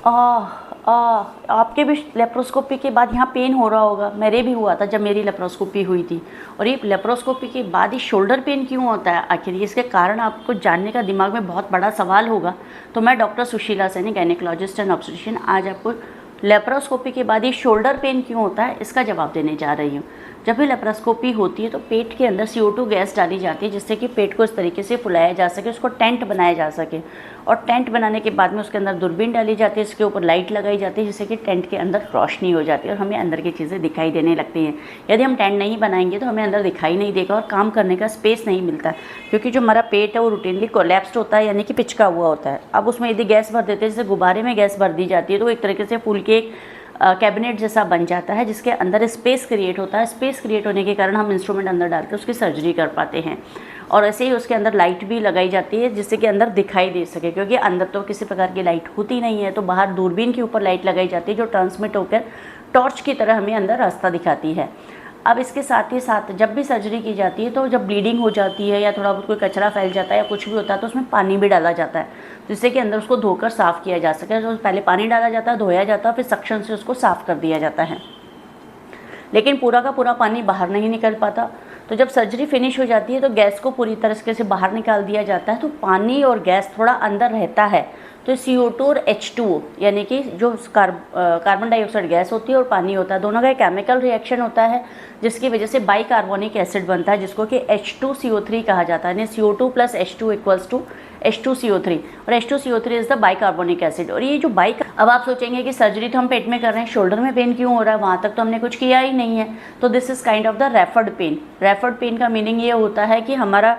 आपके भी लेप्रोस्कोपी के बाद यहाँ पेन हो रहा होगा, मेरे भी हुआ था जब मेरी लेप्रोस्कोपी हुई थी। और ये लेप्रोस्कोपी के बाद ही शोल्डर पेन क्यों होता है आखिर, इसके कारण आपको जानने का दिमाग में बहुत बड़ा सवाल होगा। तो मैं doctor Sushila Saini, gynaecologist and obstetrician, आज आपको लेप्रोस्कोपी के बाद ये शोल्डर पेन क्यों होता है इसका जवाब देने जा रही हूँ। जब भी लेप्रोस्कोपी होती है तो पेट के अंदर CO2 गैस डाली जाती है, जिससे कि पेट को इस तरीके से फुलाया जा सके, उसको टेंट बनाया जा सके। और टेंट बनाने के बाद में उसके अंदर दूरबीन डाली जाती है, इसके ऊपर लाइट लगाई जाती है, जिससे कि टेंट के अंदर रोशनी हो जाती है और हमें अंदर की चीज़ें दिखाई देने लगती हैं। यदि हम टेंट नहीं बनाएंगे तो हमें अंदर दिखाई नहीं देगा और काम करने का स्पेस नहीं मिलता, क्योंकि जो हमारा पेट है वो रूटीनली कोलैप्स्ड होता है, यानी कि पिचका हुआ होता है। अब उसमें यदि गैस भर देते हैं, जैसे गुब्बारे में गैस भर दी जाती है, तो एक तरीके से फूल के एक कैबिनेट जैसा बन जाता है, जिसके अंदर स्पेस क्रिएट होता है। स्पेस क्रिएट होने के कारण हम इंस्ट्रूमेंट अंदर डाल के उसकी सर्जरी कर पाते हैं। और ऐसे ही उसके अंदर लाइट भी लगाई जाती है, जिससे कि अंदर दिखाई दे सके, क्योंकि अंदर तो किसी प्रकार की लाइट होती नहीं है। तो बाहर दूरबीन के ऊपर लाइट लगाई जाती है, जो ट्रांसमिट होकर टॉर्च की तरह हमें अंदर रास्ता दिखाती है। अब इसके साथ ही साथ जब भी सर्जरी की जाती है, तो जब ब्लीडिंग हो जाती है या थोड़ा बहुत कोई कचरा फैल जाता है या कुछ भी होता है, तो उसमें पानी भी डाला जाता है, जिससे कि अंदर उसको धोकर साफ़ किया जा सके। तो पहले पानी डाला जाता है, धोया जाता है, फिर सक्शन से उसको साफ़ कर दिया जाता है। लेकिन पूरा का पूरा पानी बाहर नहीं निकल पाता। तो जब सर्जरी फिनिश हो जाती है तो गैस को पूरी तरह से बाहर निकाल दिया जाता है, तो पानी और गैस थोड़ा अंदर रहता है। तो CO2 और H2O, यानी कि जो कार्बन डाइऑक्साइड गैस होती है और पानी होता है, दोनों का एक केमिकल रिएक्शन होता है, जिसकी वजह से बाइकार्बोनिक एसिड बनता है, जिसको कि H2CO3 कहा जाता है। यानी CO2 + H2 = H2CO3, और H2CO3 इज़ द बाइकार्बोनिक एसिड। और ये जो अब आप सोचेंगे कि सर्जरी तो हम पेट में कर रहे हैं, शोल्डर में पेन क्यों हो रहा है, वहाँ तक तो हमने कुछ किया ही नहीं है। तो this is kind of the referred pain. Referred pain का मीनिंग ये होता है कि हमारा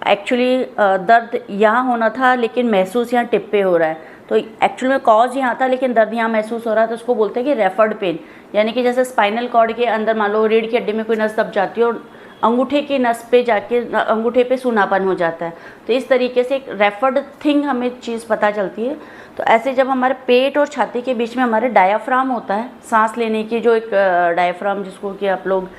एक्चुअली दर्द यहाँ होना था, लेकिन महसूस यहाँ टिप पे हो रहा है। तो एक्चुअल में कॉज यहाँ था, लेकिन दर्द यहाँ महसूस हो रहा है, तो उसको बोलते हैं कि रेफर्ड पेन। यानी कि जैसे स्पाइनल कॉर्ड के अंदर मान लो रीढ़ की हड्डी में कोई नस दब जाती है और अंगूठे की नस पे जाके अंगूठे पे सूनापन हो जाता है, तो इस तरीके से एक रेफर्ड थिंग हमें चीज़ पता चलती है। तो ऐसे जब हमारे पेट और छाती के बीच में हमारे डायाफ्राम होता है, सांस लेने की जो एक डायाफ्राम, जिसको कि आप लोग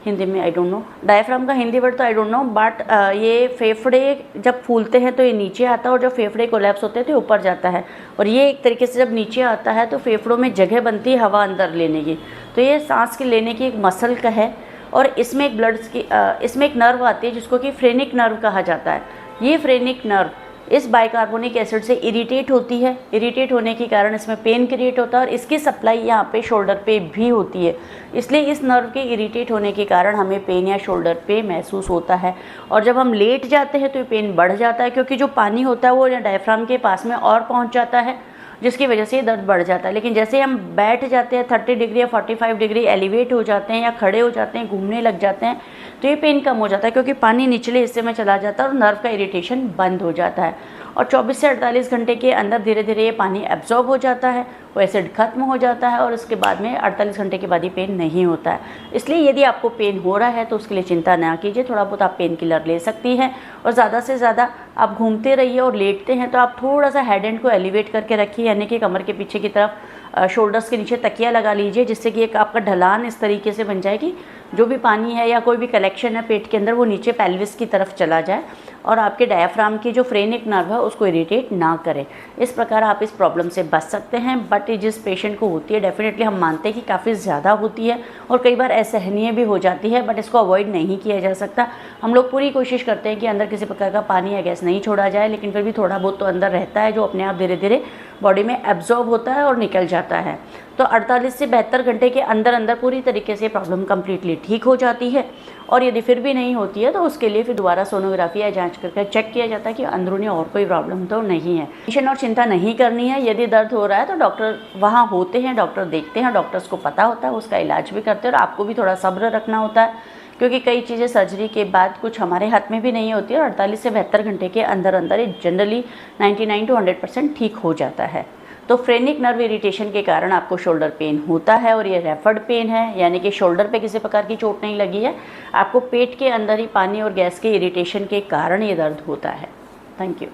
हिंदी में आई डोंट नो, डायफ्राम का हिंदी वर्ड तो आई डोंट नो, बट ये फेफड़े जब फूलते हैं तो ये नीचे आता है, और जब फेफड़े कोलैप्स होते हैं तो ऊपर जाता है। और ये एक तरीके से जब नीचे आता है तो फेफड़ों में जगह बनती है हवा अंदर लेने की। तो ये सांस के लेने की एक मसल का है, और इसमें एक इसमें एक नर्व आती है, जिसको कि फ्रेनिक नर्व कहा जाता है। ये फ्रेनिक नर्व इस बाइकार्बोनिक एसिड से इरिटेट होती है। इरिटेट होने के कारण इसमें पेन क्रिएट होता है, और इसकी सप्लाई यहाँ पे शोल्डर पे भी होती है। इसलिए इस नर्व के इरिटेट होने के कारण हमें पेन या शोल्डर पे महसूस होता है। और जब हम लेट जाते हैं तो ये पेन बढ़ जाता है, क्योंकि जो पानी होता है वो डायफ्राम के पास में और पहुँच जाता है, जिसकी वजह से दर्द बढ़ जाता है। लेकिन जैसे हम बैठ जाते हैं 30 डिग्री या 45 डिग्री एलिवेट हो जाते हैं या खड़े हो जाते हैं, घूमने लग जाते हैं, तो ये पेन कम हो जाता है, क्योंकि पानी निचले हिस्से में चला जाता है और नर्व का इरिटेशन बंद हो जाता है। और 24 से 48 घंटे के अंदर धीरे धीरे ये पानी एब्जॉर्ब हो जाता है, वो एसिड खत्म हो जाता है, और उसके बाद में 48 घंटे के बाद ही पेन नहीं होता है। इसलिए यदि आपको पेन हो रहा है तो उसके लिए चिंता ना कीजिए, थोड़ा बहुत आप पेन किलर ले सकती हैं। और ज़्यादा से ज़्यादा आप घूमते रहिए, और लेटते हैं तो आप थोड़ा सा हेड एंड को एलिवेट करके रखिए, यानी कि कमर के पीछे की तरफ शोल्डर्स के नीचे तकिया लगा लीजिए, जिससे कि एक आपका ढलान इस तरीके से बन जाएगी, जो भी पानी है या कोई भी कलेक्शन है पेट के अंदर वो नीचे पेल्विस की तरफ चला जाए, और आपके डायफ्राम की जो फ्रेनिक नर्व है उसको इरिटेट ना करे। इस प्रकार आप इस प्रॉब्लम से बच सकते हैं। बट जिस पेशेंट को होती है, डेफिनेटली हम मानते हैं कि काफ़ी ज़्यादा होती है और कई बार असहनीय भी हो जाती है, बट इसको अवॉइड नहीं किया जा सकता। हम लोग पूरी कोशिश करते हैं कि अंदर किसी प्रकार का पानी या गैस नहीं छोड़ा जाए, लेकिन फिर भी थोड़ा बहुत तो अंदर रहता है, जो अपने आप धीरे धीरे बॉडी में एब्जॉर्ब होता है और निकल जाता है। तो 48 से 72 घंटे के अंदर अंदर पूरी तरीके से प्रॉब्लम कम्प्लीटली ठीक हो जाती है। और यदि फिर भी नहीं होती है तो उसके लिए फिर दोबारा सोनोग्राफी या जांच करके चेक किया जाता है कि अंदरूनी और कोई प्रॉब्लम तो नहीं है। टेंशन और चिंता नहीं करनी है। यदि दर्द हो रहा है तो डॉक्टर वहाँ होते हैं, डॉक्टर देखते हैं, डॉक्टर्स को पता होता है, उसका इलाज भी करते हैं। और आपको भी थोड़ा सब्र रखना होता है, क्योंकि कई चीज़ें सर्जरी के बाद कुछ हमारे हाथ में भी नहीं होती है, और 48 से 72 घंटे के अंदर अंदर ये जनरली 99 to 100% ठीक हो जाता है। तो फ्रेनिक नर्व इरिटेशन के कारण आपको शोल्डर पेन होता है, और ये रेफर्ड पेन है, यानी कि शोल्डर पे किसी प्रकार की चोट नहीं लगी है, आपको पेट के अंदर ही पानी और गैस के इरिटेशन के कारण ये दर्द होता है। Thank you.